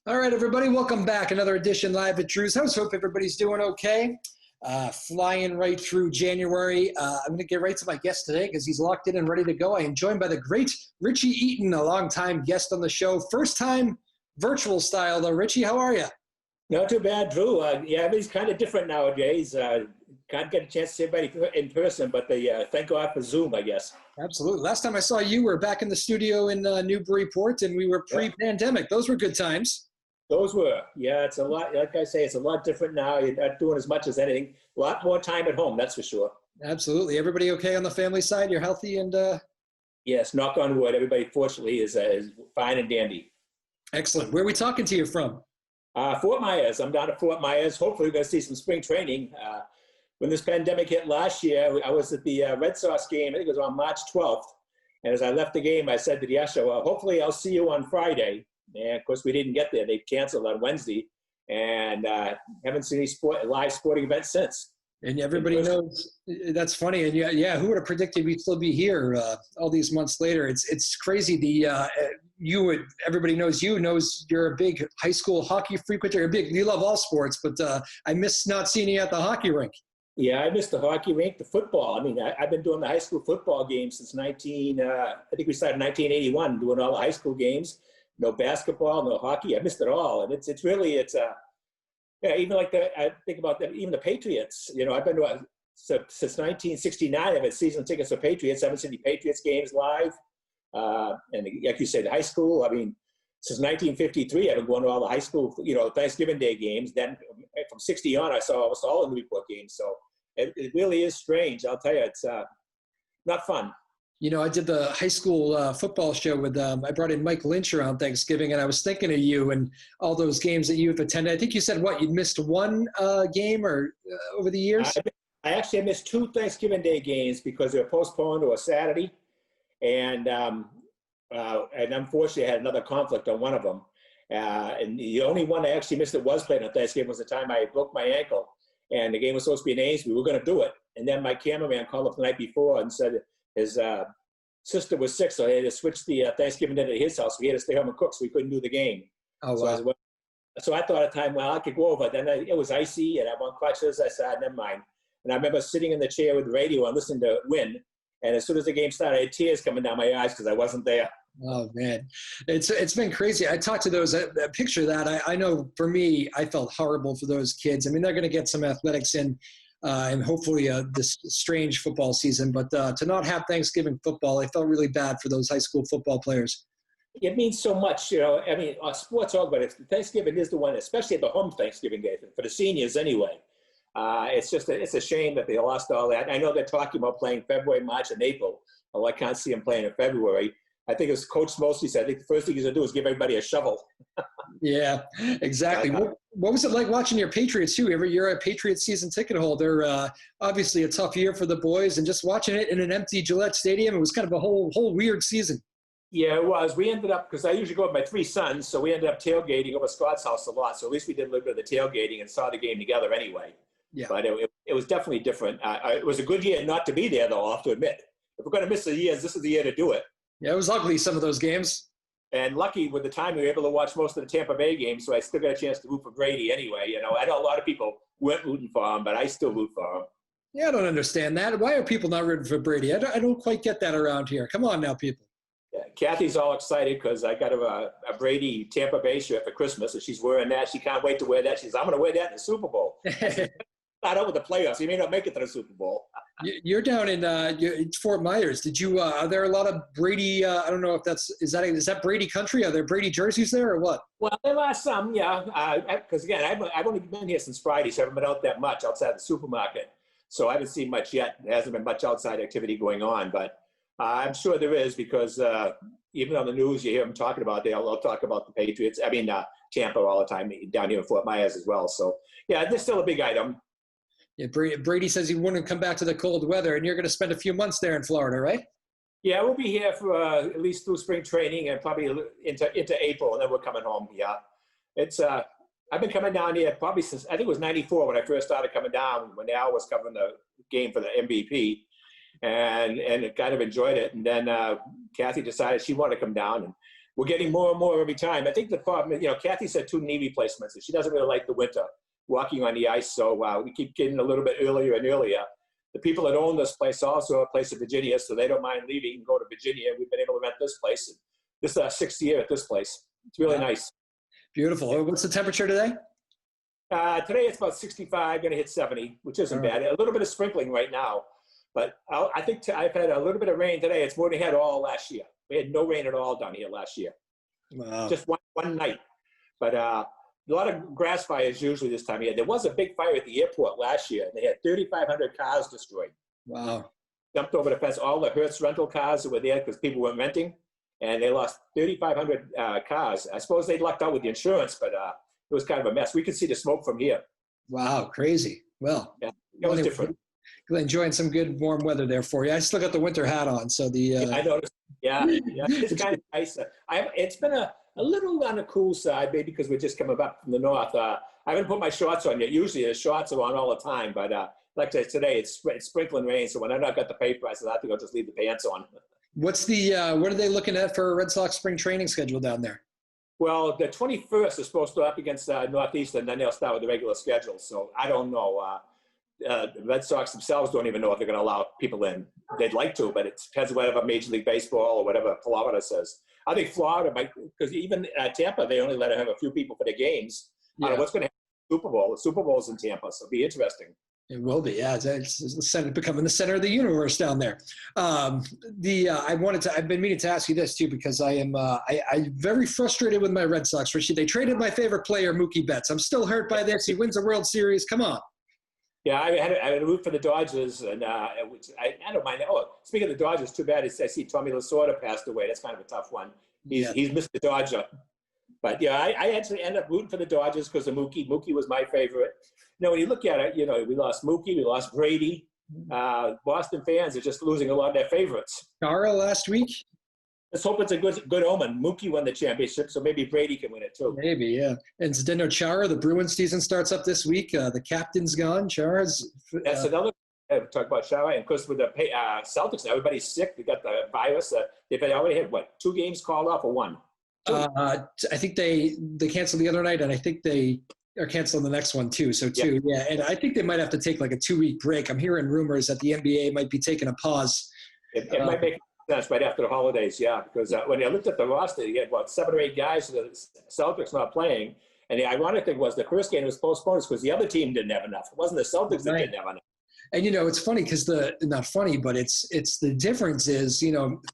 All right, everybody, welcome back. Another edition live at Drew's House. Hope everybody's doing okay. Flying right through January. I'm going to get right to my guest today because he's locked in and ready to go. I am joined by the great Richie Eaton, a longtime guest on the show. First time virtual style, though. Richie, how are you? Not too bad, Drew. Yeah, everybody's kind of different nowadays. Can't get a chance to see everybody in person, but thank God for Zoom, I guess. Absolutely. Last time I saw you, we were back in the studio in Newburyport, and we were pre-pandemic. Those were good times. Those were. Yeah, it's a lot, like I say, it's a lot different now. You're not doing as much as anything. A lot more time at home, that's for sure. Absolutely. Everybody okay on the family side? You're healthy and Yes, knock on wood. Everybody, fortunately, is fine and dandy. Excellent. Where are we talking to you from? Fort Myers. I'm down at Fort Myers. Hopefully, we're going to see some spring training. When this pandemic hit last year, I was at the Red Sox game. I think it was on March 12th. And as I left the game, I said to the usher, well, hopefully I'll see you on Friday. And, of course, we didn't get there. They canceled on Wednesday. And haven't seen any live sporting events since. And everybody knows that's funny. And yeah, who would have predicted we'd still be here all these months later? It's crazy. Everybody knows you're a big high school hockey frequenter. You love all sports, but I miss not seeing you at the hockey rink. Yeah, I missed the hockey rink, the football. I mean, I've been doing the high school football games since I think we started in 1981, doing all the high school games. No basketball, no hockey. I missed it all, and it's even like I think about that. Even the Patriots. You know, I've been to since 1969. I've had season tickets for Patriots. I haven't seen the Patriots games live. And like you said, high school. I mean, since 1953, I've been going to all the high school, Thanksgiving Day games. Then from 60 on, I saw almost all the Newport games. So it really is strange. I'll tell you, it's not fun. You know, I did the high school football show with I brought in Mike Lynch around Thanksgiving, and I was thinking of you and all those games that you've attended. I think you said, you'd missed one game or over the years? I actually missed two Thanksgiving Day games because they were postponed to a Saturday. And unfortunately, I had another conflict on one of them. And the only one I actually missed that was played on Thanksgiving was the time I broke my ankle. And the game was supposed to be in Ames. We were going to do it. And then my cameraman called up the night before and said his sister was sick, so they had to switch the Thanksgiving dinner to his house. We had to stay home and cook, so we couldn't do the game. Oh, wow. So I thought at the time, I could go over. Then it was icy, and I'm on crutches. I said, never mind. And I remember sitting in the chair with the radio and listening to Win. And as soon as the game started, I had tears coming down my eyes because I wasn't there. Oh, man. It's been crazy. I talked to those, picture that. I know for me, I felt horrible for those kids. I mean, they're going to get some athletics in and hopefully this strange football season. But to not have Thanksgiving football, I felt really bad for those high school football players. It means so much, I mean, sports all, but Thanksgiving is the one, especially at the home Thanksgiving Day, for the seniors anyway. It's a shame that they lost all that. I know they're talking about playing February, March, and April. Although I can't see them playing in February. I think as Coach mostly said, I think the first thing he's going to do is give everybody a shovel. Yeah, exactly. What was it like watching your Patriots, too? Every year a Patriots season ticket holder. Obviously a tough year for the boys, and just watching it in an empty Gillette Stadium, it was kind of a whole weird season. Yeah, it was. We ended up, because I usually go with my three sons, so we ended up tailgating over Scott's house a lot. So at least we did a little bit of the tailgating and saw the game together anyway. Yeah. But it was definitely different. It was a good year not to be there, though, I'll have to admit. If we're going to miss the years, this is the year to do it. Yeah, it was ugly, some of those games. And lucky with the time, we were able to watch most of the Tampa Bay games, so I still got a chance to root for Brady anyway. I know a lot of people weren't rooting for him, but I still root for him. Yeah, I don't understand that. Why are people not rooting for Brady? I don't quite get that around here. Come on now, people. Yeah, Kathy's all excited because I got a Brady Tampa Bay shirt for Christmas, and she's wearing that. She can't wait to wear that. She says, I'm going to wear that in the Super Bowl. Not out with the playoffs. He may not make it to the Super Bowl. You're down in Fort Myers. Did you? Are there a lot of Brady? I don't know if is that Brady country? Are there Brady jerseys there or what? Well, there are some, yeah. Because again, I've only been here since Friday, so I haven't been out that much outside the supermarket. So I haven't seen much yet. There hasn't been much outside activity going on, but I'm sure there is because even on the news you hear them talking about. They'll talk about the Patriots. I mean Tampa all the time down here in Fort Myers as well. So yeah, there's still a big item. Yeah, Brady says he wouldn't come back to the cold weather, and you're going to spend a few months there in Florida, right? Yeah, we'll be here for at least through spring training and probably into April, and then we're coming home. Yeah, it's I've been coming down here probably since I think it was '94 when I first started coming down when Al was covering the game for the MVP, and kind of enjoyed it. And then Kathy decided she wanted to come down, and we're getting more and more every time. I think the problem, Kathy said 2 knee replacements, and she doesn't really like the winter walking on the ice. So we keep getting a little bit earlier and earlier. The people that own this place also are a place in Virginia, so they don't mind leaving and go to Virginia. We've been able to rent this place. And this is our 6th year at this place. It's really nice. Beautiful. What's the temperature today? Today it's about 65, going to hit 70, which isn't bad. A little bit of sprinkling right now. But I think I've had a little bit of rain today. It's more than we had all last year. We had no rain at all down here last year. Wow. Just one night. But a lot of grass fires usually this time of year. There was a big fire at the airport last year, and they had 3,500 cars destroyed. Wow. Jumped over the fence. All the Hertz rental cars that were there because people weren't renting, and they lost 3,500 cars. I suppose they lucked out with the insurance, but it was kind of a mess. We could see the smoke from here. Wow, crazy. Well, yeah, it was different. Enjoying some good warm weather there for you. I still got the winter hat on, so I noticed. Yeah, it's kind of nice. It's been a little on the cool side, maybe because we're just coming back from the north. I haven't put my shorts on yet. Usually the shorts are on all the time, but like today, it's sprinkling rain. So when I got the paper, I said I think I'll just leave the pants on. What's what are they looking at for Red Sox spring training schedule down there? Well, the 21st is supposed to go up against Northeastern, then they'll start with the regular schedule. So I don't know. The Red Sox themselves don't even know if they're going to allow people in. They'd like to, but it depends on whatever Major League Baseball or whatever Florida says. I think Florida might, because even Tampa, they only let them have a few people for their games. I don't know what's going to happen with the Super Bowl. The Super Bowl's in Tampa, so it'll be interesting. It will be, yeah. It's becoming the center of the universe down there. I've been meaning to ask you this too, because I'm very frustrated with my Red Sox. Richie, they traded my favorite player, Mookie Betts. I'm still hurt by this. He wins a World Series. Come on. Yeah, I had to root for the Dodgers, and I don't mind. Oh, speaking of the Dodgers, too bad I see Tommy Lasorda passed away. That's kind of a tough one. He's Mr. Dodger. But yeah, I actually ended up rooting for the Dodgers because of Mookie. Mookie was my favorite. When you look at it, we lost Mookie, we lost Brady. Boston fans are just losing a lot of their favorites. Chara last week. Let's hope it's a good omen. Mookie won the championship, so maybe Brady can win it too. Maybe, yeah. And Zdeno Chara, the Bruins season starts up this week. The captain's gone. Chara's. That's another. Talk about Chara, and of course with the Celtics, everybody's sick. They got the virus. They've already had 2 games called off or 1? 2. I think they canceled the other night, and I think they are canceling the next one too. So 2, yeah. And I think they might have to take like a 2-week break. I'm hearing rumors that the NBA might be taking a pause. It might make sense right after the holidays, because when I looked at the roster, you had 7 or 8 guys, the Celtics not playing. And the ironic thing was the first game was postponed because the other team didn't have enough. It wasn't the Celtics that didn't have enough. And, it's funny because not funny, but it's the difference is,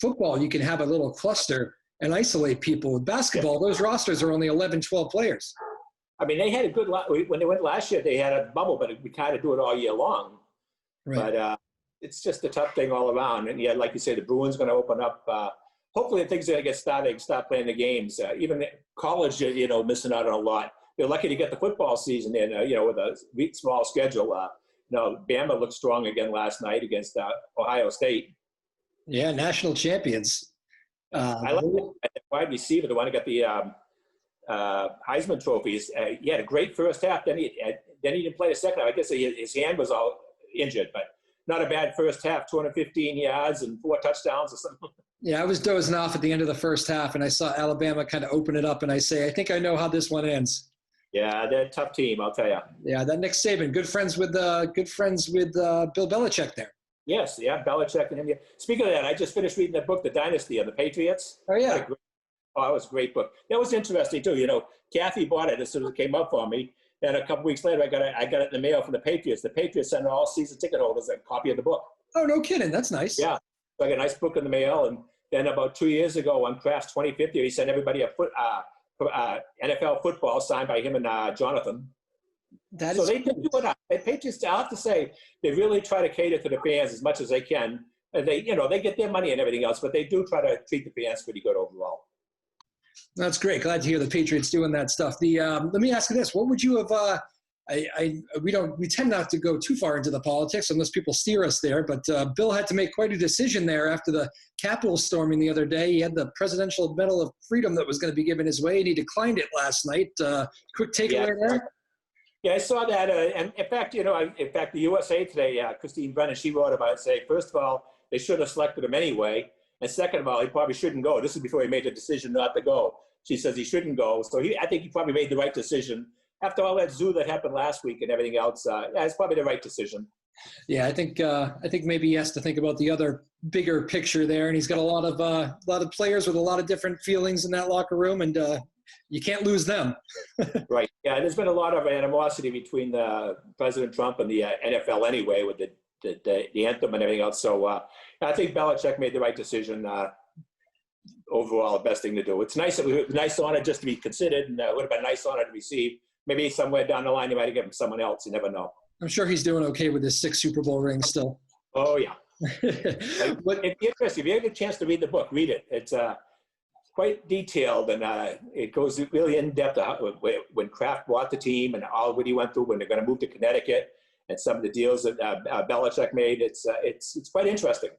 football, you can have a little cluster and isolate people. With basketball, those rosters are only 11, 12 players. I mean, they had a good when they went last year, they had a bubble, but we kind of do it all year long. Right. But it's just a tough thing all around. And yeah, like you say, the Bruins going to open up. Hopefully things are going to get started and start playing the games. Even college, missing out on a lot. They're lucky to get the football season in, with a small schedule. Bama looked strong again last night against Ohio State. Yeah, national champions. I like the wide receiver, the one who got the Heisman trophies. He had a great first half. Then he didn't play the second half. I guess his hand was all injured, but not a bad first half. 215 yards and 4 touchdowns or something. Yeah, I was dozing off at the end of the first half, and I saw Alabama kind of open it up, and I think I know how this one ends. Yeah, they're a tough team, I'll tell you. Yeah, that Nick Saban, good friends with Bill Belichick there. Yes, yeah, Belichick and him. Speaking of that, I just finished reading that book, The Dynasty, on the Patriots. Oh, yeah. That was a great book. That was interesting, too. Kathy bought it as soon as it came up for me. And a couple weeks later, I got it in the mail from the Patriots. The Patriots sent all season ticket holders a copy of the book. Oh, no kidding. That's nice. Yeah. So I got a nice book in the mail. And then about 2 years ago on Kraft's 25th year, he sent everybody a NFL football signed by him and Jonathan. They do it up. The Patriots, I have to say, they really try to cater to the fans as much as they can. And they get their money and everything else, but they do try to treat the fans pretty good overall. That's great. Glad to hear the Patriots doing that stuff. Let me ask you this: what would you have? We tend not to go too far into the politics unless people steer us there. But Bill had to make quite a decision there after the Capitol storming the other day. He had the Presidential Medal of Freedom that was going to be given his way, and he declined it last night. Quick takeaway there. Yeah, I saw that. And in fact, the USA Today, Christine Brennan, she wrote about it. Say, first of all, they should have selected him anyway. And second of all, he probably shouldn't go. This is before he made the decision not to go. She says he shouldn't go. So I think he probably made the right decision. After all that zoo that happened last week and everything else, yeah, it's probably the right decision. Yeah, I think maybe he has to think about the other bigger picture there, and he's got a lot of players with a lot of different feelings in that locker room, and you can't lose them. Right. Yeah, there's been a lot of animosity between President Trump and the NFL anyway, with the anthem and everything else. So I think Belichick made the right decision. Overall, the best thing to do. It's nice. It was a nice honor just to be considered, and it would have been a nice honor to receive. Maybe somewhere down the line, you might give him someone else. You never know. I'm sure he's doing okay with his 6 Super Bowl rings still. Oh, yeah. But if you have a chance to read the book, read it. It's quite detailed, and it goes really in depth when Kraft bought the team and all what he went through when they're going to move to Connecticut and some of the deals that Belichick made. It's quite interesting.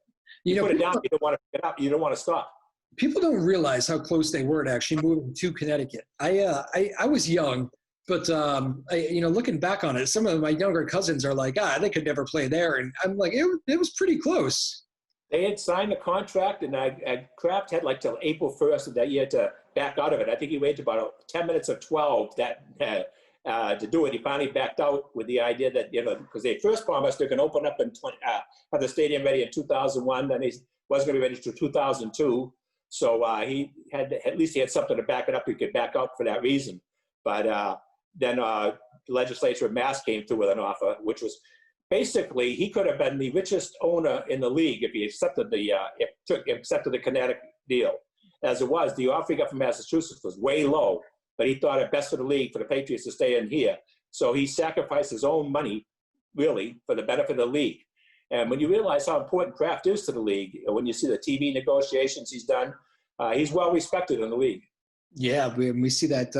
You put it down, you don't want to pick it up. You don't want to stop. People don't realize how close they were to actually moving to Connecticut. I was young, but looking back on it, some of my younger cousins are like, they could never play there, and I'm like, it was pretty clse. They had signed the contract, and Kraft had like till April 1st of that year to back out of it. I think he waited about 10 minutes of 12 to do it. He finally backed out with the idea that, because they first promised they can open up and have the stadium ready in 2001. Then he wasn't going to be ready until 2002. So he had something to back it up. He could back out for that reason. But then the legislature of Mass came through with an offer, which was basically he could have been the richest owner in the league if he accepted the Connecticut deal. As it was, the offer he got from Massachusetts was way low, but he thought it best for the league for the Patriots to stay in here. So he sacrificed his own money, really, for the benefit of the league. And when you realize how important Kraft is to the league, when you see the TV negotiations he's done, he's well respected in the league. Yeah, we see that.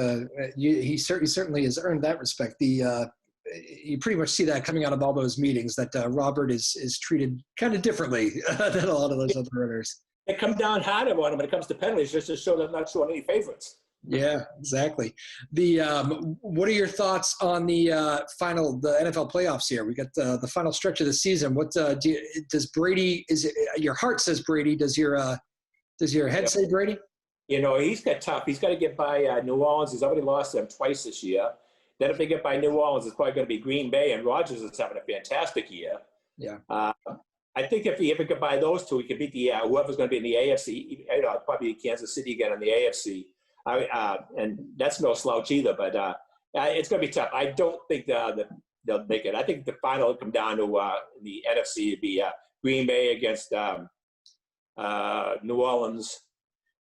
He certainly has earned that respect. You pretty much see that coming out of all those meetings that Robert is treated kind of differently than a lot of those other owners. They come down harder on him when it comes to penalties, just to show they're not showing any favorites. Yeah, exactly. What are your thoughts on the NFL playoffs here? We got the final stretch of the season. What does Brady? Your heart says Brady? Does your head say Brady? He's got tough. He's got to get by New Orleans. He's already lost them twice this year. Then if they get by New Orleans, it's probably going to be Green Bay, and Rodgers is having a fantastic year. Yeah. I think if he ever could buy those two, he could beat whoever's going to be in the AFC. Probably Kansas City again in the AFC. And that's no slouch either, but it's going to be tough. I don't think they'll make it. I think the final will come down to the NFC. It'd be Green Bay against New Orleans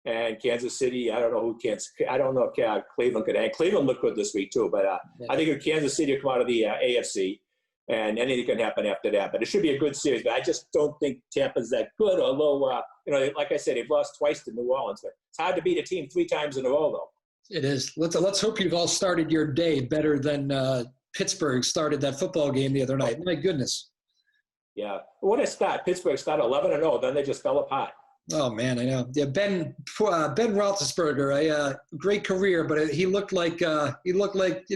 and Kansas City. I don't know who can. I don't know if Cleveland could. And Cleveland looked good this week too, but I think if Kansas City will come out of the AFC, and anything can happen after that. But it should be a good series. But I just don't think Tampa's that good. Although, like I said, they've lost twice to New Orleans. But it's hard to beat a team 3 times in a row, though. It is. Let's hope you've all started your day better than Pittsburgh started that football game the other night. My goodness. Yeah. What a start. Pittsburgh started 11-0. Then they just fell apart. Oh, man, I know. Yeah, Ben Roethlisberger, a great career, but he looked like an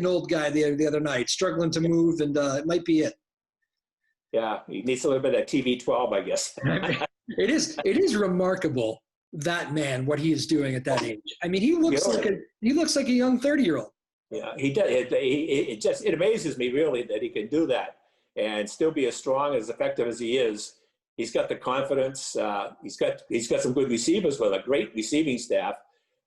old guy the other night, struggling to move, and it might be it. Yeah, he needs a little bit of TV12, I guess. It is remarkable, that man, what he is doing at that age. I mean, he looks like a young 30-year-old. Yeah, he does. It amazes me really that he can do that and still be as strong, as effective as he is. He's got the confidence. He's got some good receivers with a great receiving staff,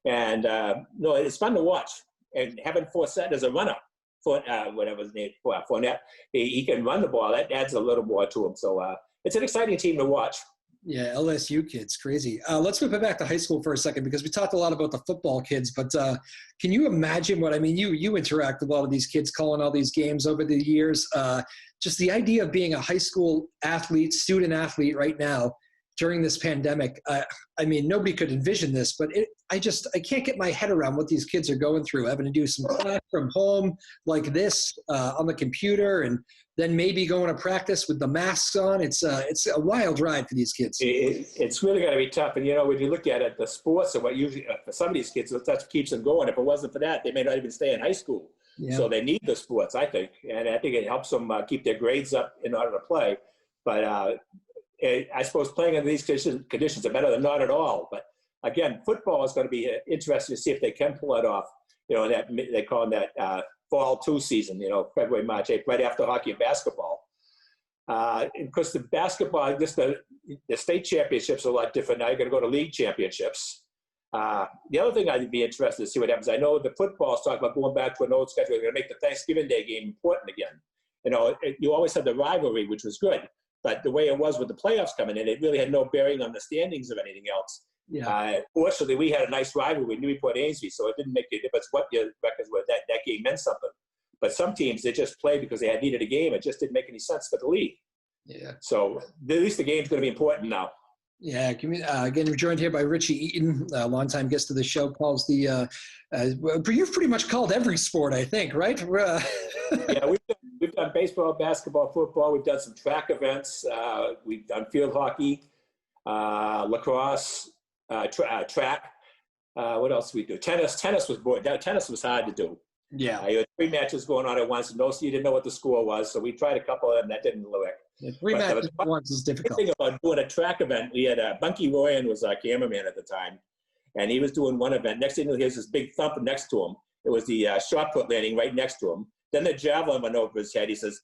and it's fun to watch. And having Fournette as a runner, whatever his name, Fournette, he can run the ball. That adds a little more to him. So it's an exciting team to watch. Yeah, LSU kids, crazy. Let's move it back to high school for a second, because we talked a lot about the football kids, but can you imagine you interact with a lot of these kids calling all these games over the years. Just the idea of being a high school student athlete right now during this pandemic. Nobody could envision this, but I can't get my head around what these kids are going through, having to do some class from home like this on the computer, and then maybe going to practice with the masks on. It's a wild ride for these kids. It's really going to be tough. And, when you look at it, the sports are what usually, for some of these kids, that's what keeps them going. If it wasn't for that, they may not even stay in high school. Yeah. So they need the sports, I think. And I think it helps them keep their grades up in order to play. But I suppose playing under these conditions are better than not at all. But again, football is going to be interesting to see if they can pull it off. That they call that fall 2 season. February, March, April, right after hockey and basketball. Because the basketball, I guess the state championships are a lot different now. You're going to go to league championships. The other thing I'd be interested to see what happens. I know the football is talking about going back to an old schedule. They're going to make the Thanksgiving Day game important again. You always had the rivalry, which was good. But the way it was with the playoffs coming in, it really had no bearing on the standings of anything else. Yeah. Fortunately, we had a nice rivalry with Newport Ainsby, so it didn't make a difference what your records were. That game meant something. But some teams, they just played because they had needed a game. It just didn't make any sense for the league. Yeah. So at least the game's going to be important now. Yeah. Again, we're joined here by Richie Eaton, a longtime guest of the show. Calls the you've pretty much called every sport, I think, right? Yeah, we've done baseball, basketball, football. We've done some track events. We've done field hockey, lacrosse, track. What else did we do? Tennis. Tennis was hard to do. Yeah. You had 3 matches going on at once. You didn't know what the score was, so we tried a couple of them. That didn't work. Yeah, 3 matches at once is difficult. The thing about doing a track event, we had Bunky Royan was our cameraman at the time, and he was doing one event. Next thing he has this big thump next to him. It was the shot put landing right next to him. Then the javelin went over his head. He says,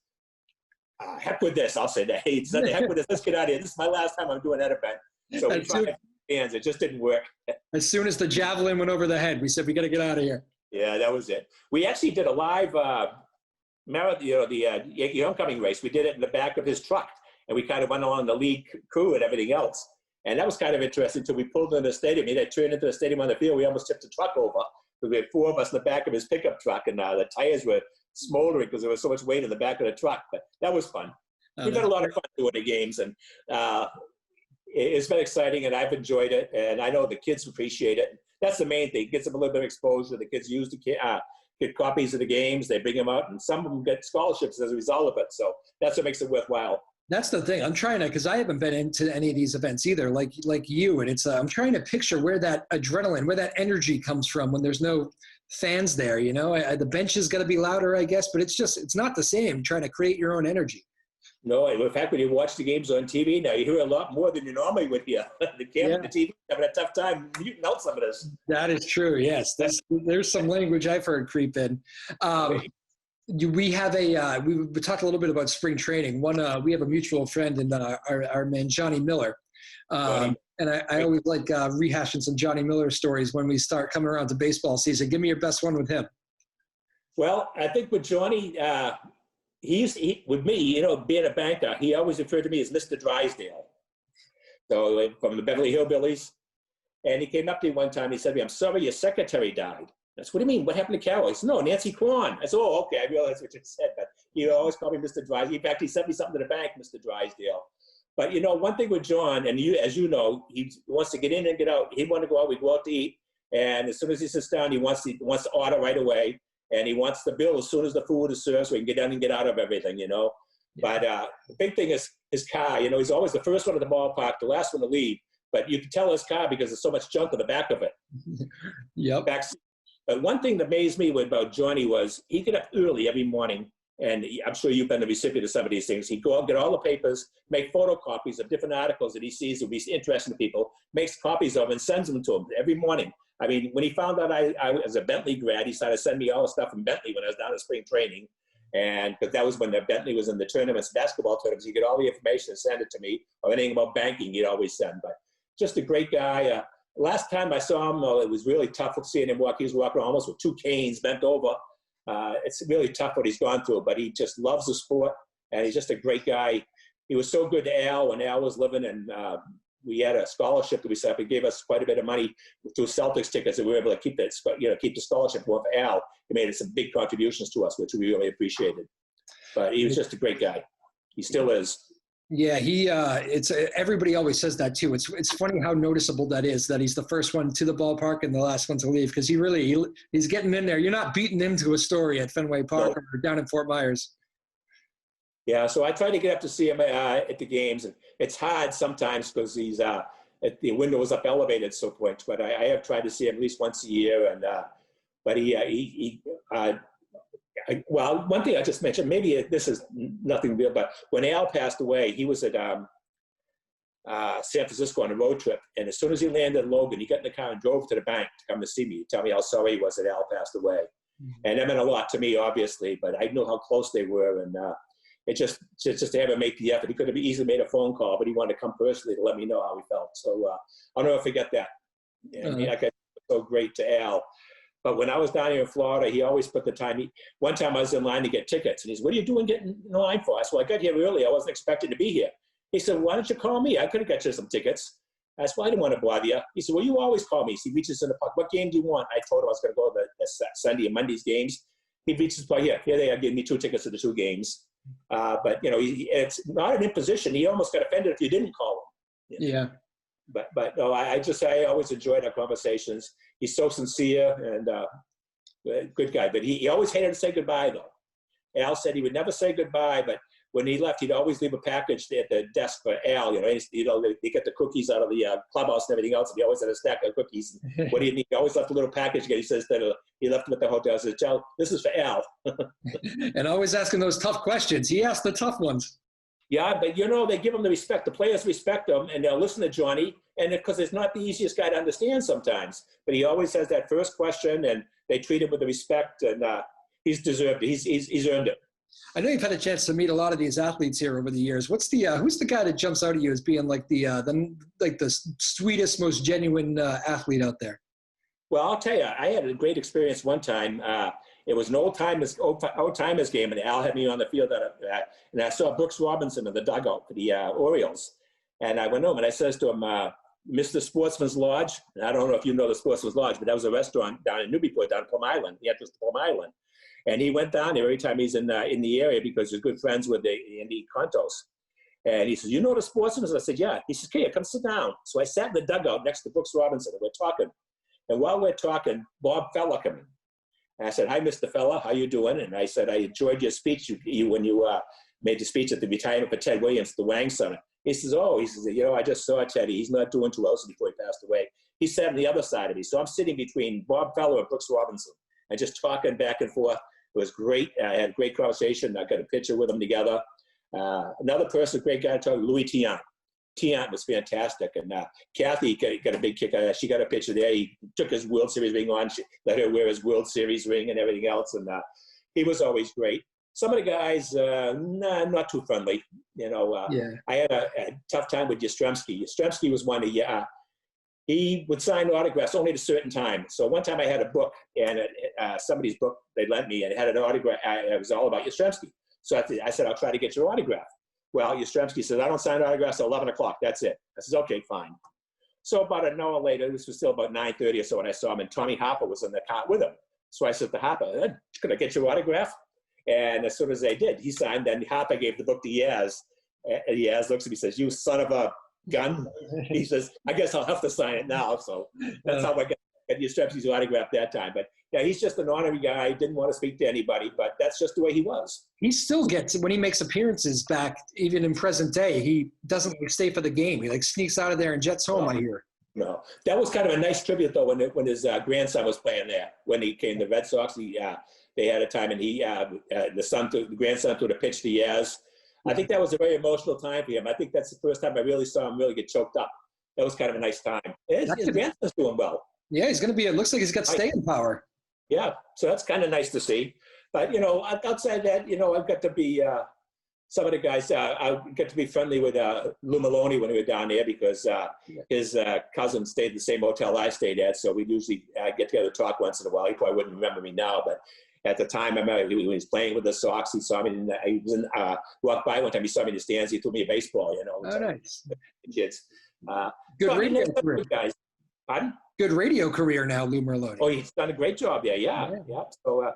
heck with this. I'll say that. He said, heck with this. Let's get out of here. This is my last time I'm doing that event. So we tried hands. It just didn't work. As soon as the javelin went over the head, we said, we got to get out of here. Yeah, that was it. We actually did a live marathon, the homecoming race. We did it in the back of his truck, and we kind of went on the lead crew and everything else. And that was kind of interesting until we pulled into the stadium. He had turned into the stadium on the field. We almost tipped the truck over. We had 4 of us in the back of his pickup truck, and the tires were smoldering because there was so much weight in the back of the truck. But that was fun. We've had a lot of fun doing the games, and it's been exciting, and I've enjoyed it, and I know the kids appreciate it. That's the main thing. It gets them a little bit of exposure. The kids use get copies of the games. They bring them out, and some of them get scholarships as a result of it. So that's what makes it worthwhile. That's the thing. I'm trying to, because I haven't been into any of these events either, like you. And it's I'm trying to picture where that adrenaline, where that energy comes from when there's no fans there. The bench is going to be louder, I guess, but it's not the same. Trying to create your own energy. No, in fact, when you watch the games on TV now, you hear a lot more than you normally would hear. The camera, the TV, having a tough time muting out some of this. That is true. Yes, there's some language I've heard creep in. We have we talked a little bit about spring training. We have a mutual friend in our man Johnny Miller, and I always like rehashing some Johnny Miller stories when we start coming around to baseball season. Give me your best one with him. Well, I think with Johnny. With me, being a banker, he always referred to me as Mr. Drysdale. So from the Beverly Hillbillies. And he came up to me one time, he said to me, I'm sorry, your secretary died. I said, what do you mean? What happened to Carol? He said, no, Nancy Kwan. I said, oh, okay, I realized what you said, but he always called me Mr. Drysdale. In fact, he sent me something to the bank, Mr. Drysdale. But, one thing with John, and as you know, he wants to get in and get out. He wants to go out, we go out to eat. And as soon as he sits down, he wants to order right away. And he wants the bill as soon as the food is served so he can get down and get out of everything, Yeah. But the big thing is his car. He's always the first one at the ballpark, the last one to leave. But you can tell his car because there's so much junk in the back of it. Yep. But one thing that amazed me about Johnny was he get up early every morning, and I'm sure you've been the recipient of some of these things. He'd go out and get all the papers, make photocopies of different articles that he sees that would be interesting to people, makes copies of them, and sends them to them every morning. I mean, when he found out I was a Bentley grad, he started sending me all the stuff from Bentley when I was down at spring training. And because that was when the Bentley was in the tournaments, basketball tournaments, you get all the information and send it to me, or anything about banking, he'd always send. But just a great guy. Last time I saw him, it was really tough seeing him walk. He was walking almost with 2 canes bent over. It's really tough what he's gone through, but he just loves the sport, and he's just a great guy. He was so good to Al when Al was living, and we had a scholarship that we set up. He gave us quite a bit of money through Celtics tickets, and we were able to keep that, keep the scholarship going for Al. He made some big contributions to us, which we really appreciated. But he was just a great guy. He still is. Yeah, everybody always says that too. It's funny how noticeable that is, that he's the first one to the ballpark and the last one to leave, because he's getting in there. You're not beating him to a story at Fenway Park or down in Fort Myers. Yeah, so I try to get up to see him at the games. And it's hard sometimes because he's the window is up elevated at some point. But I have tried to see him at least once a year. And well, one thing I just mentioned, maybe this is nothing real, but when Al passed away, he was at San Francisco on a road trip. And as soon as he landed in Logan, he got in the car and drove to the bank to come to see me, to tell me how sorry he was that Al passed away. And that meant a lot to me, obviously, but I knew how close they were. And it just to have him make the effort. He could have easily made a phone call, but he wanted to come personally to let me know how he felt. So I'll never forget that. And like I said, so great to Al. But when I was down here in Florida, he always put the time. One time I was in line to get tickets, and he said, "What are you doing getting in line for?" I said, "Well, I got here early. I wasn't expecting to be here." He said, "Why don't you call me? I could have got you some tickets." I said, "Well, I didn't want to bother you." He said, "Well, you always call me." So he reaches in the pocket. "What game do you want?" I told him I was going to go to the Sunday and Monday's games. He reaches in the pocket. Here they are, giving me 2 tickets to the 2 games. But, you know, it's not an imposition. He almost got offended if you didn't call him. You know? Yeah. But no, I always enjoyed our conversations. He's so sincere and good guy. But he always hated to say goodbye, though. Al said he would never say goodbye, but when he left, he'd always leave a package at the desk for Al. You know, they get the cookies out of the clubhouse and everything else, and he always had a stack of cookies. What do you need? He always left a little package. He says that he left them at the hotel. He says, "Joe, this is for Al." And always asking those tough questions. He asked the tough ones. Yeah, but, you know, they give him the respect. The players respect him, and they'll listen to Johnny. And because it's not the easiest guy to understand sometimes, but he always has that first question, and they treat him with the respect, and he's deserved it. He's earned it. I know you've had a chance to meet a lot of these athletes here over the years. What's the who's the guy that jumps out at you as being like the sweetest, most genuine athlete out there? Well, I'll tell you, I had a great experience one time. It was an old timers game, and Al had me on the field, and I saw Brooks Robinson in the dugout for the Orioles. And I went home and I says to him, "Mr. Sportsman's Lodge," and I don't know if you know the Sportsman's Lodge, but that was a restaurant down in Newburyport, down in Plum Island. He had just Plum Island. And he went down there every time he's in the area because he's good friends with the Contos. And he says, "You know the Sportsman's?" I said, "Yeah." He says, "Okay, come sit down." So I sat in the dugout next to Brooks Robinson, and we're talking. And while we're talking, Bob Fella came in. And I said, "Hi, Mr. Fella, how you doing?" And I said, "I enjoyed your speech when you made the speech at the retirement for Ted Williams at the Wang Center." He says, "You know, I just saw Teddy. He's not doing too well before he passed away." He sat on the other side of me. So I'm sitting between Bob Feller and Brooks Robinson and just talking back and forth. It was great. I had a great conversation. I got a picture with them together. Another person, great guy, Louis Tiant. Tiant was fantastic. And Kathy got a big kick out of that. She got a picture there. He took his World Series ring on. She let her wear his World Series ring and everything else. And he was always great. Some of the guys, not too friendly. You know, I had a tough time with Yastrzemski. Yastrzemski was one of he would sign autographs only at a certain time. So one time I had a book, and somebody's book they lent me, and it had an autograph. It was all about Yastrzemski. So I said, "I'll try to get your autograph." Well, Yastrzemski said, "I don't sign autographs till 11 o'clock. That's it." I said, "Okay, fine." So about an hour later, this was still about 9:30 or so when I saw him, and Tommy Harper was in the car with him. So I said to Harper, "Could I get your autograph?" And as soon as they did, he signed. Then Harper gave the book to Yaz. And Yaz looks at me and says, "You son of a gun." He says, "I guess I'll have to sign it now." So that's how I got Yastrzemski's autograph that time. But yeah, he's just an honorary guy. Didn't want to speak to anybody, but that's just the way he was. He still gets, when he makes appearances back, even in present day, he doesn't stay for the game. He sneaks out of there and jets home, I hear. No, that was kind of a nice tribute though when his grandson was playing there. When he came to Red Sox, they had a time, and the grandson threw the pitch to Yaz. I think that was a very emotional time for him. I think that's the first time I really saw him really get choked up. That was kind of a nice time. His grandson's doing well. Yeah, he's going to be. It looks like he's got staying power. Yeah, so that's kind of nice to see. But outside that, I've got to be some of the guys. I got to be friendly with Lou Maloney when we were down there because his cousin stayed at the same hotel I stayed at. So we usually get together to talk once in a while. He probably wouldn't remember me now, but at the time, I remember when he was playing with the Sox. He saw me. Walked by one time. He saw me in the stands. He threw me a baseball. Oh, nice. Kids. Good radio career. Guys. Pardon? Good radio career now, Lou Maloney. Oh, he's done a great job there. Yeah. So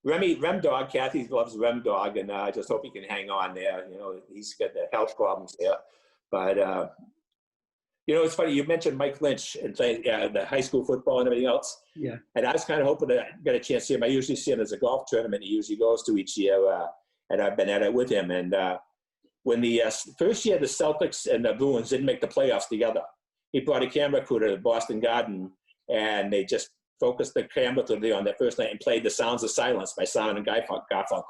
Rem Dog, Kathy loves Rem Dog, and I just hope he can hang on there. He's got the health problems there, but. It's funny, you mentioned Mike Lynch and the high school football and everything else. Yeah. And I was kind of hoping that I got a chance to see him. I usually see him as a golf tournament he usually goes to each year, and I've been at it with him. And when the first year the Celtics and the Bruins didn't make the playoffs together, he brought a camera crew to the Boston Garden, and they just focused the camera on that first night and played The Sounds of Silence by Simon and Garfunkel.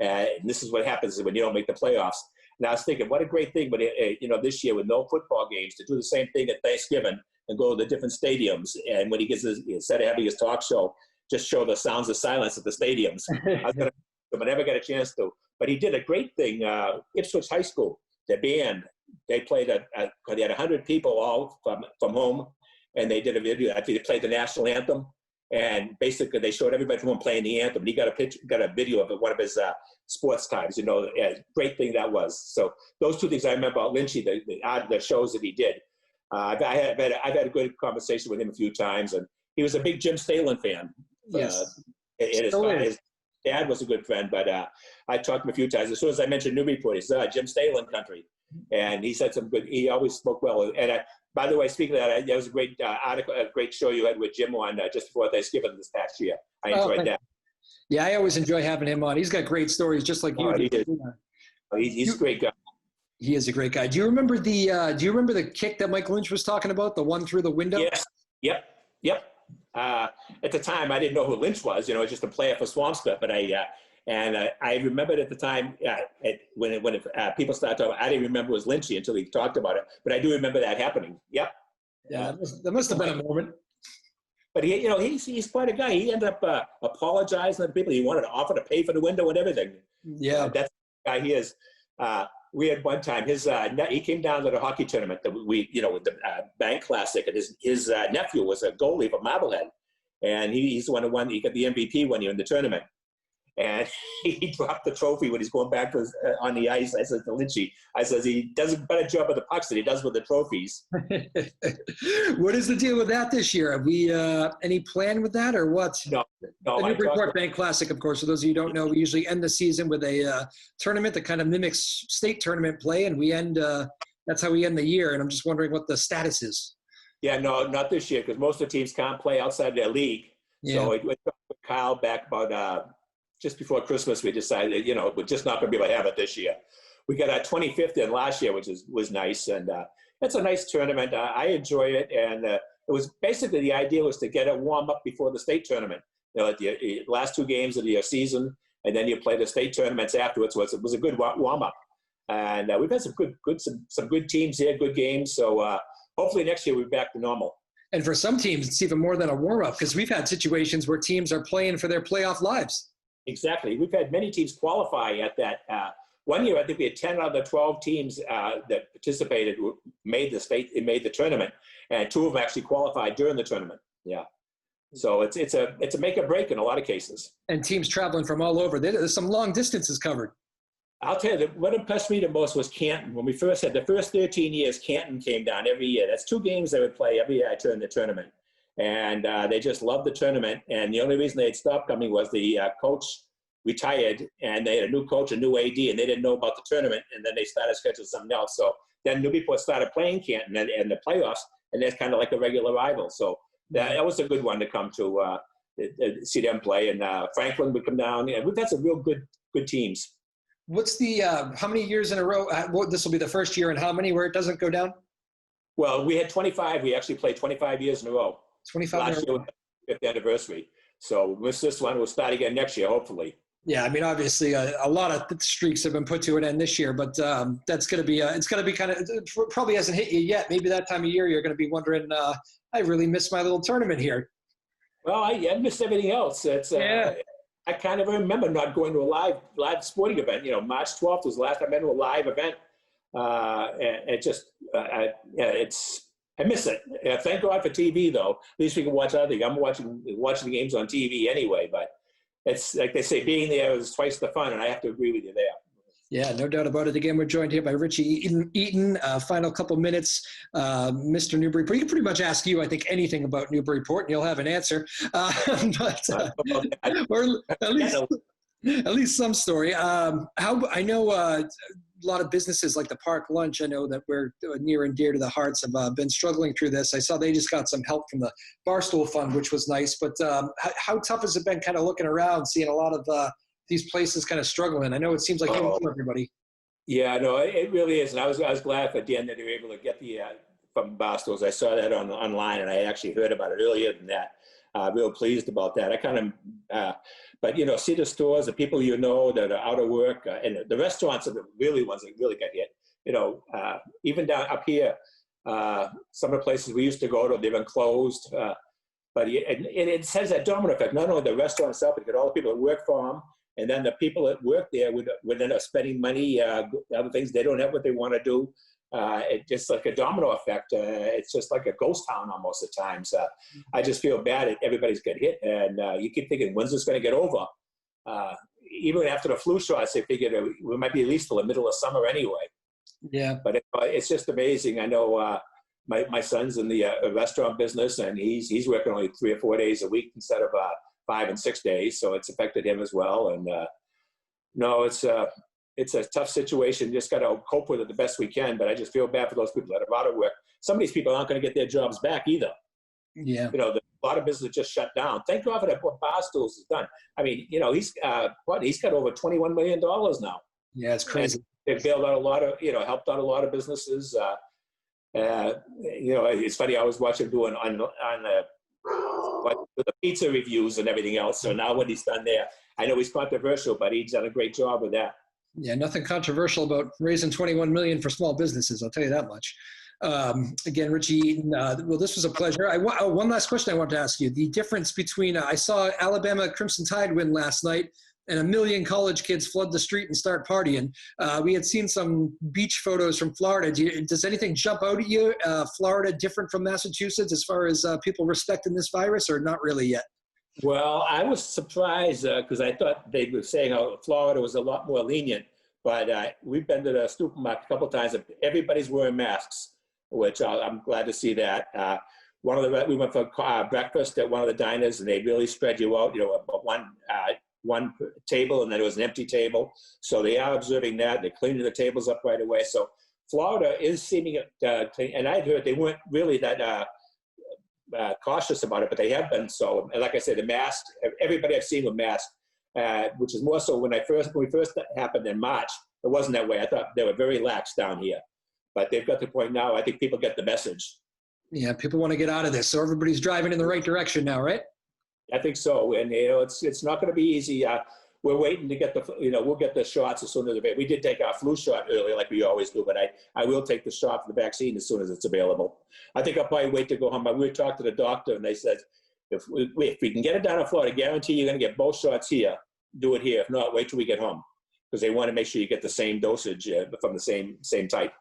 And this is what happens when you don't make the playoffs. And I was thinking, what a great thing, but this year with no football games, to do the same thing at Thanksgiving and go to the different stadiums. And when he gets instead of having his talk show, just show the sounds of silence at the stadiums. I never got a chance to. But he did a great thing. Ipswich High School, the band, they played they had 100 people all from home, and they did a video. I think they played the national anthem, and basically they showed everybody from home playing the anthem. And he got a video of it, one of his sports times. Great thing that was. So those two things I remember about Lynchy, the shows that he did. I've had a good conversation with him a few times, and he was a big Jim Stalin fan. Yes, his dad was a good friend, but I talked to him a few times. As soon as I mentioned Newburyport, he said, Jim Stalin country. And he said he always spoke well. And by the way, speaking of that, was a great article, a great show you had with Jim on just before Thanksgiving this past year. I enjoyed that. Yeah, I always enjoy having him on. He's got great stories, just like you. He's a great guy. He is a great guy. Do you remember the kick that Mike Lynch was talking about, the one through the window? Yes. Yep. At the time, I didn't know who Lynch was. It was just a player for Swampscott. But I remembered at the time when people started talking, I didn't remember it was Lynchy until he talked about it. But I do remember that happening. Yep. Yeah, that must have been a moment. But he's quite a guy. He ended up apologizing to people. He wanted to offer to pay for the window and everything. Yeah, that's the guy he is. We had one time he came down to the hockey tournament that with the Bank Classic, and his nephew was a goalie for Marblehead, and he's the one who won. He got the MVP one year in the tournament, and he dropped the trophy when he's going back on the ice. I said to Lynchy, he does a better job with the pucks than he does with the trophies. What is the deal with that this year? Have we any plan with that or what? No. The Newburyport Bank Classic, of course, for those of you who don't know, we usually end the season with a tournament that kind of mimics state tournament play, and we end. That's how we end the year. And I'm just wondering what the status is. Yeah, no, not this year, because most of the teams can't play outside their league. Yeah. So we talked with Kyle back about just before Christmas. We decided, we're just not going to be able to have it this year. We got our 25th in last year, which was nice, and it's a nice tournament. I enjoy it, and it was basically the idea was to get it warm up before the state tournament. At the last two games of the season, and then you play the state tournaments afterwards. So it was a good warm up, and we've had some good teams here, good games. So hopefully next year we're back to normal. And for some teams, it's even more than a warm up, because we've had situations where teams are playing for their playoff lives. Exactly, we've had many teams qualify at that. One year, I think we had 10 out of the 12 teams that participated made the tournament, and 2 of them actually qualified during the tournament. Yeah. So it's a make or break in a lot of cases. And teams traveling from all over. There's some long distances covered. I'll tell you, what impressed me the most was Canton. When we first had the first 13 years, Canton came down every year. That's 2 games they would play every year during the tournament. And they just loved the tournament. And the only reason they'd stopped coming was the coach retired, and they had a new coach, a new AD, and they didn't know about the tournament. And then they started scheduling something else. So then Newburyport started playing Canton in the playoffs, and that's kind of like a regular rival. So that was a good one to come to see them play. And Franklin would come down. Yeah, we've had some real good teams. What's the how many years in a row? This will be the first year, and how many where it doesn't go down? Well, we had 25. We actually played 25 years in a row. 25 last year was the 5th anniversary. So with this one, we'll start again next year, hopefully. Yeah, I mean, obviously, a lot of streaks have been put to an end this year, but that's going to be it's going to be kind of probably hasn't hit you yet. Maybe that time of year you're going to be wondering, I really missed my little tournament here. Well, I missed everything else. It's I kind of remember not going to a live sporting event. March 12th was the last time I went to a live event. And it just I miss it. Thank God for TV, though. At least we can watch other things. I'm watching the games on TV anyway, but it's like they say, being there is twice the fun, and I have to agree with you there. Yeah, no doubt about it. Again, we're joined here by Richie Eaton. Final couple minutes, Mr. Newburyport. You can pretty much ask you, I think, anything about Newburyport, and you'll have an answer. Or at least some story. How I know a lot of businesses like the Park Lunch, I know that we're near and dear to the hearts, have been struggling through this. I saw they just got some help from the Barstool Fund, which was nice. But how tough has it been kind of looking around, seeing a lot of these places kind of struggling? I know it seems like for everybody. Yeah, no, it really is. And I was glad at the end that they were able to get the from Barstool's. I saw that online, and I actually heard about it earlier than that. real pleased about that. I kind of, but see the stores, the people that are out of work, and the restaurants are the really ones that really got hit. Even down up here, some of the places we used to go to, they've been closed. But it has that domino effect. Not only the restaurant itself, but all the people that work for them, and then the people that work there would end up spending money, other things. They don't have what they want to do. It's just like a domino effect. It's just like a ghost town almost at times. I just feel bad that everybody's got hit, and you keep thinking, when's this going to get over? Even after the flu shots, they figured we might be at least till the middle of summer anyway. Yeah. But it's just amazing. I know my son's in the restaurant business, and he's working only 3 or 4 days a week instead of 5 and 6 days. So it's affected him as well. And no, it's a tough situation. Just got to cope with it the best we can. But I just feel bad for those people that are out of work. Some of these people aren't going to get their jobs back either. Yeah. A lot of business just shut down. Thank God for that what Barstools has done. I mean, he's got over $21 million now. Yeah, it's crazy. And they've bailed out a lot of, helped out a lot of businesses. It's funny. I was watching him doing on the pizza reviews and everything else. So now what he's done there, I know he's controversial, but he's done a great job with that. Yeah, nothing controversial about raising $21 million for small businesses. I'll tell you that much. Again, Richie Eaton, well, this was a pleasure. One last question I want to ask you. The difference between, I saw Alabama Crimson Tide win last night, and 1 million college kids flood the street and start partying. We had seen some beach photos from Florida. Does anything jump out at you? Florida different from Massachusetts as far as people respecting this virus, or not really yet? Well, I was surprised because I thought they were saying Florida was a lot more lenient. But we've been to the supermarket a couple of times. Everybody's wearing masks, which I'm glad to see that. We went for breakfast at one of the diners, and they really spread you out. One table, and then it was an empty table. So they are observing that. They're cleaning the tables up right away. So Florida is seeming clean. And I'd heard they weren't really that cautious about it, but they have been. So, and like I said, the mask, everybody I've seen with masks, which is more so when we first happened in March, it wasn't that way. I thought they were very lax down here. But they've got to the point now, I think people get the message. Yeah, people want to get out of this. So everybody's driving in the right direction now, right? I think so, and it's not going to be easy. We're waiting to get we'll get the shots as soon as we did take our flu shot earlier, like we always do. But I will take the shot for the vaccine as soon as it's available. I think I'll probably wait to go home. We talked to the doctor, and they said if we can get it down in Florida, guarantee you're going to get both shots here. Do it here. If not, wait till we get home, because they want to make sure you get the same dosage from the same type.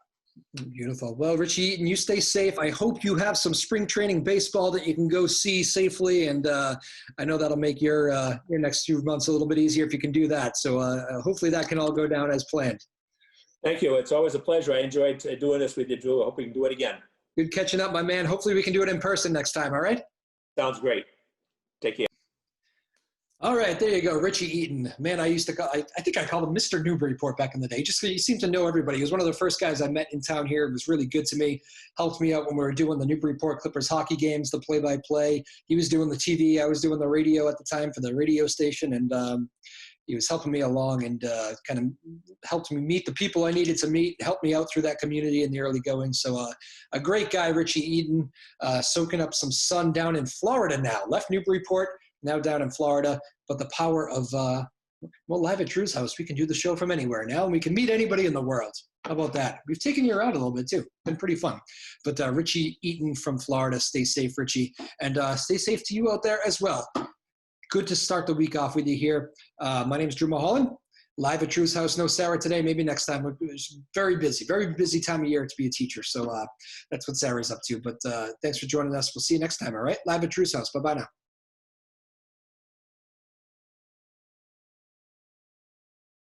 Beautiful. Well, Richie Eaton, you stay safe. I hope you have some spring training baseball that you can go see safely, and I know that'll make your next few months a little bit easier if you can do that. So hopefully that can all go down as planned. Thank you. It's always a pleasure. I enjoyed doing this with you, Drew. I hope we can do it again. Good catching up, my man. Hopefully we can do it in person next time, all right? Sounds great. Take care. All right, there you go, Richie Eaton. Man, I think I called him Mr. Newburyport back in the day, just because he seemed to know everybody. He was one of the first guys I met in town here. It was really good to me. Helped me out when we were doing the Newburyport Clippers hockey games, the play-by-play. He was doing the TV. I was doing the radio at the time for the radio station, and he was helping me along and kind of helped me meet the people I needed to meet, helped me out through that community in the early going. So a great guy, Richie Eaton, soaking up some sun down in Florida now. Left Newburyport, now down in Florida, but the power of, live at Drew's house, we can do the show from anywhere now, and we can meet anybody in the world. How about that? We've taken you around a little bit, too. Been pretty fun. But Richie Eaton from Florida, stay safe, Richie, and stay safe to you out there as well. Good to start the week off with you here. My name is Drew Moholland, live at Drew's house. No Sarah today, maybe next time. It's very busy time of year to be a teacher, so that's what Sarah's up to. But thanks for joining us. We'll see you next time, all right? Live at Drew's house. Bye-bye now.